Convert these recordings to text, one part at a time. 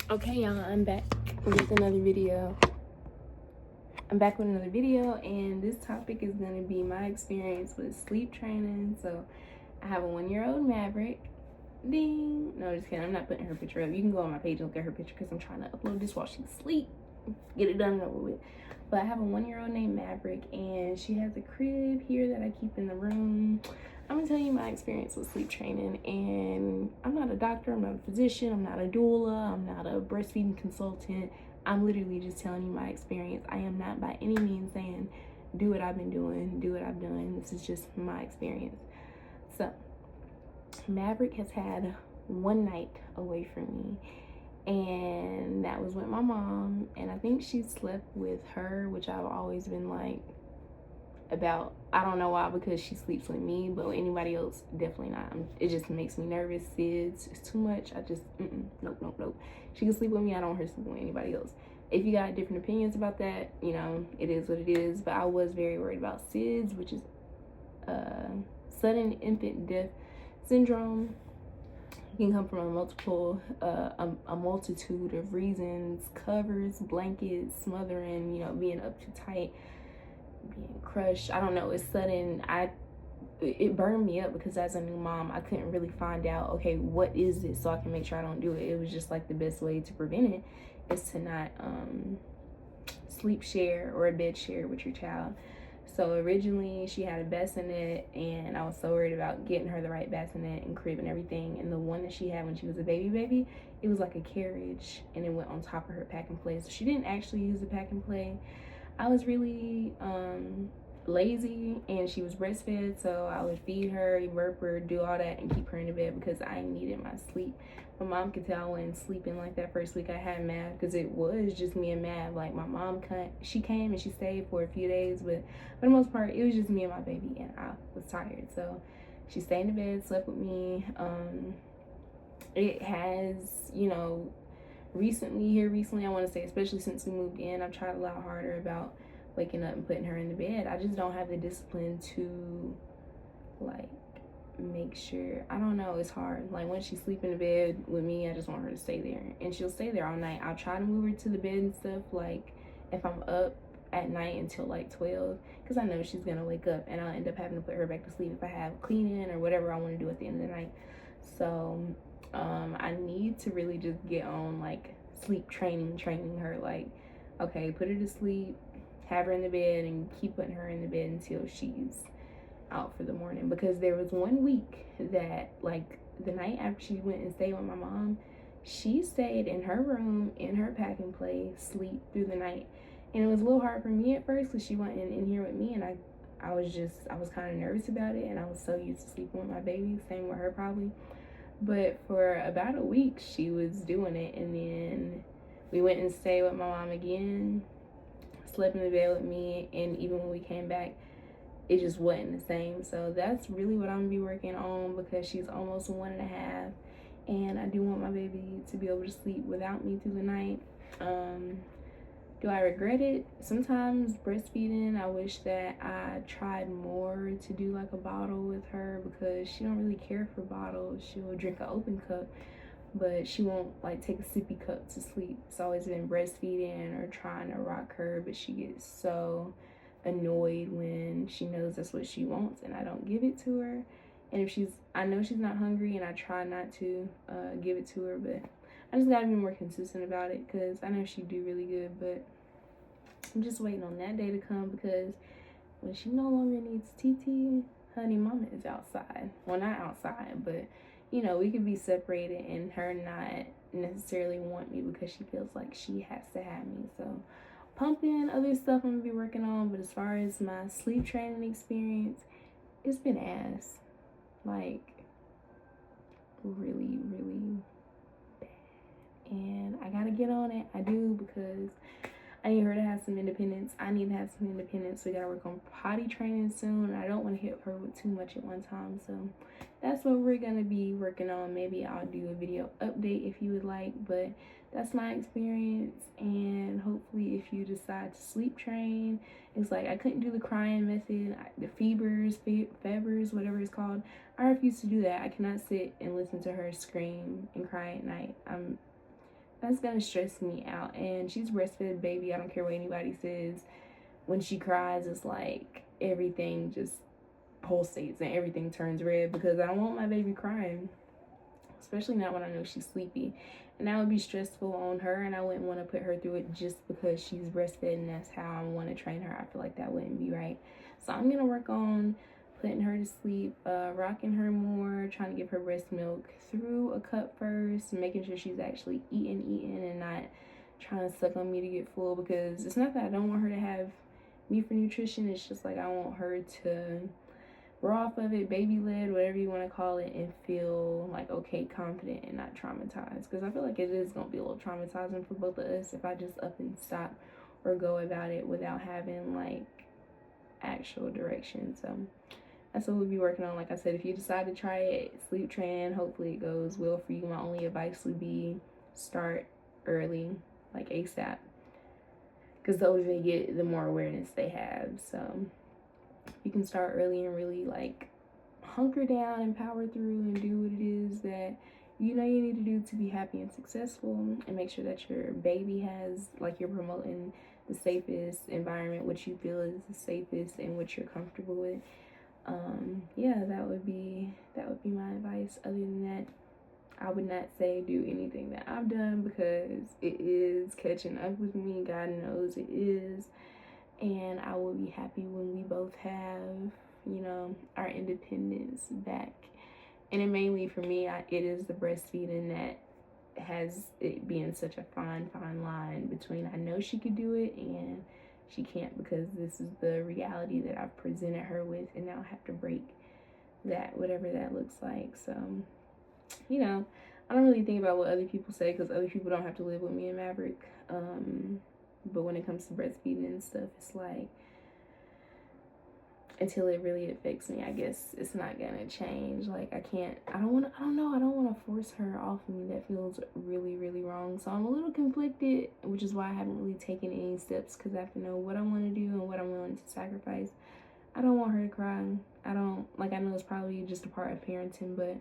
Okay, y'all, I'm back with another video. And this topic is going to be my experience with sleep training. So, I have a 1-year-old Maverick. Ding! No, just kidding. I'm not putting her picture up. You can go on my page and look at her picture because I'm trying to upload this while she's asleep. Get it done and over with. But I have a 1-year-old named Maverick, and she has a crib here that I keep in the room. I'm gonna tell you my experience with sleep training, and I'm not a doctor, I'm not a physician, I'm not a doula, I'm not a breastfeeding consultant. I'm literally just telling you my experience. I am not by any means saying do what I've been doing, do what I've done. This is just my experience. So Maverick has had one night away from me, and that was with my mom, and I think she slept with her, which I've always been like about. I don't know why, because she sleeps with me, but with anybody else, definitely not. It just makes me nervous. It's too much. I just nope. She can sleep with me. I don't want her to sleep with anybody else. If you got different opinions about that, you know, it is what it is. But I was very worried about SIDS, which is sudden infant death syndrome. It can come from a multitude of reasons: covers, blankets, smothering, you know, being up too tight, being crushed. I don't know. It's sudden. It burned me up because as a new mom, I couldn't really find out, okay, what is this, so I can make sure I don't do it. It was just like the best way to prevent it is to not sleep share or a bed share with your child. So originally she had a bassinet, and I was so worried about getting her the right bassinet and crib and everything. And the one that she had when she was a baby, it was like a carriage, and it went on top of her pack and play. So she didn't actually use the pack and play. I was really lazy, and she was breastfed, so I would feed her, burp her, do all that, and keep her in the bed because I needed my sleep. My mom could tell I wasn't sleeping like that first week I had Mav, because it was just me and Mav. Like, my mom she came and she stayed for a few days, but for the most part it was just me and my baby, and I was tired, so she stayed in the bed, slept with me. It has, you know, recently, I want to say, especially since we moved in, I've tried a lot harder about waking up and putting her in the bed. I just don't have the discipline to, like, make sure. I don't know, it's hard. Like, when she sleep in the bed with me, I just want her to stay there, and she'll stay there all night. I'll try to move her to the bed and stuff, like, if I'm up at night until like 12, because I know she's gonna wake up, and I'll end up having to put her back to sleep if I have cleaning or whatever I want to do at the end of the night. So I need to really just get on, like, sleep training her. Like, okay, put her to sleep, have her in the bed, and keep putting her in the bed until she's out for the morning. Because there was one week that, like, the night after she went and stayed with my mom, she stayed in her room in her pack and play, sleep through the night. And it was a little hard for me at first because she wasn't in here with me, and I was kind of nervous about it, and I was so used to sleeping with my baby. Same with her, probably. But for about a week she was doing it, and then we went and stayed with my mom again, slept in the bed with me, and even when we came back, it just wasn't the same. So that's really what I'm gonna be working on, because she's almost 1.5, and I do want my baby to be able to sleep without me through the night. Do I regret it? Sometimes breastfeeding, I wish that I tried more to do like a bottle with her, because she don't really care for bottles. She'll drink an open cup, but she won't like take a sippy cup to sleep. It's always been breastfeeding or trying to rock her, but she gets so annoyed when she knows that's what she wants and I don't give it to her. And if I know she's not hungry, and I try not to give it to her, but I just gotta be more consistent about it, because I know she'd do really good. But I'm just waiting on that day to come, because when she no longer needs TT, honey, mama is outside. Well, not outside, but, you know, we could be separated and her not necessarily want me because she feels like she has to have me. So pumping, other stuff I'm gonna be working on. But as far as my sleep training experience, it's been ass. Like, really, really bad. And I gotta get on it. I do, because I need her to have some independence. I need to have some independence. We gotta work on potty training soon. I don't want to hit her with too much at one time. So that's what we're gonna be working on. Maybe I'll do a video update if you would like. But that's my experience. And hopefully, if you decide to sleep train, it's like I couldn't do the crying method, the fevers, whatever it's called. I refuse to do that. I cannot sit and listen to her scream and cry at night. that's gonna stress me out. And she's breastfed baby. I don't care what anybody says. When she cries, it's like everything just pulsates and everything turns red, because I don't want my baby crying, especially not when I know she's sleepy. And that would be stressful on her, and I wouldn't want to put her through it just because she's breastfed and that's how I want to train her. I feel like that wouldn't be right. So I'm gonna work on putting her to sleep, rocking her more, trying to give her breast milk through a cup first, making sure she's actually eating and not trying to suck on me to get full, because it's not that I don't want her to have me for nutrition, it's just like I want her to raw off of it, baby led, whatever you want to call it, and feel like okay, confident, and not traumatized. Because I feel like it is going to be a little traumatizing for both of us if I just up and stop or go about it without having like actual direction. So that's what we'll be working on. Like I said, if you decide to try it, sleep train, hopefully it goes well for you. My only advice would be start early, like ASAP, because the older they get, the more awareness they have. So you can start early and really like hunker down and power through and do what it is that you know you need to do to be happy and successful, and make sure that your baby has, like, you're promoting the safest environment, what you feel is the safest and what you're comfortable with. Yeah, that would be my advice. Other than that, I would not say do anything that I've done, because it is catching up with me. God knows it is. And I will be happy when we both have, you know, our independence back. And it mainly for me, it is the breastfeeding that has it being such a fine line between I know she could do it and she can't, because this is the reality that I've presented her with, and now I have to break that, whatever that looks like. So, you know, I don't really think about what other people say, because other people don't have to live with me and Maverick. But when it comes to breastfeeding and stuff, it's like, until it really affects me, I guess it's not gonna change. Like, I don't want to force her off of me. That feels really, really wrong. So I'm a little conflicted, which is why I haven't really taken any steps, because I have to know what I want to do and what I'm willing to sacrifice. I don't want her to cry. I know it's probably just a part of parenting, but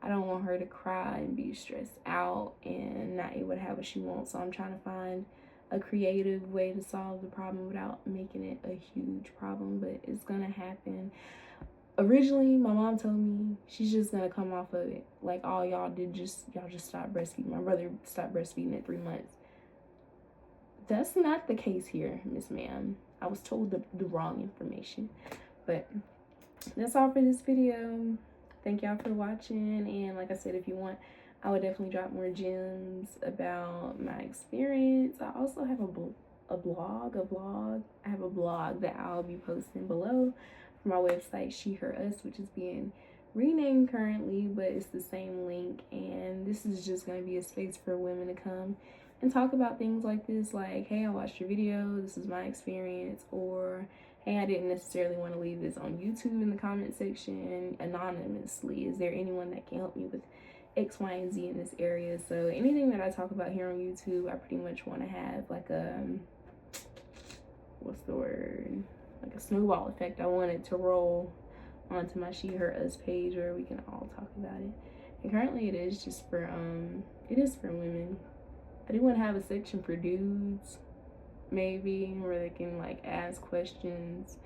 I don't want her to cry and be stressed out and not able to have what she wants. So I'm trying to find a creative way to solve the problem without making it a huge problem, but it's gonna happen. Originally, my mom told me she's just gonna come off of it. Like, all y'all just stop breastfeeding. My brother stopped breastfeeding at 3 months. That's not the case here, Miss Ma'am. I was told the wrong information. But that's all for this video. Thank y'all for watching, and like I said, if you want, I would definitely drop more gems about my experience. I also have a blog. I have a blog that I'll be posting below from my website, She Her Us, which is being renamed currently, but it's the same link. And this is just going to be a space for women to come and talk about things like this, like, hey, I watched your video, this is my experience, or hey, I didn't necessarily want to leave this on YouTube in the comment section anonymously. Is there anyone that can help me with X, Y, and Z in this area? So anything that I talk about here on YouTube, I pretty much want to have like a, what's the word? Like a snowball effect. I want it to roll onto my She Her Us page where we can all talk about it. And currently it is just for, it is for women. I do want to have a section for dudes, maybe, where they can like ask questions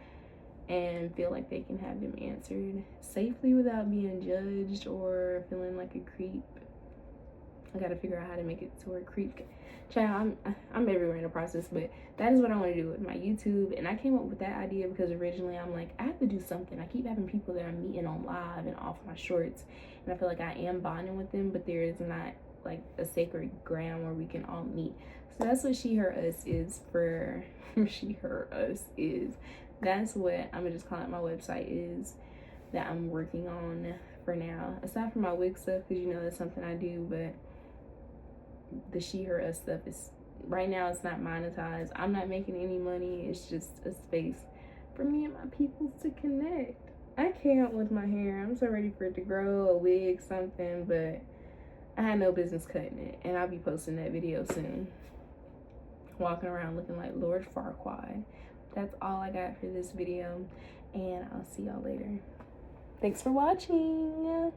and feel like they can have them answered safely without being judged or feeling like a creep. I gotta figure out how to make it to where creep. Child, I'm everywhere in the process, but that is what I want to do with my YouTube. And I came up with that idea because originally I'm like, I have to do something. I keep having people that I'm meeting on live and off my shorts, and I feel like I am bonding with them, but there is not like a sacred ground where we can all meet. So that's what She Her Us is for. She Her Us is. That's what I'm gonna just call it. My website is that I'm working on for now. Aside from my wig stuff, because you know that's something I do, but the She Her Us stuff is, right now it's not monetized. I'm not making any money. It's just a space for me and my people to connect. I can't with my hair. I'm so ready for it to grow, a wig, something, but I had no business cutting it, and I'll be posting that video soon. Walking around looking like Lord Farquaad. That's all I got for this video, and I'll see y'all later. Thanks for watching.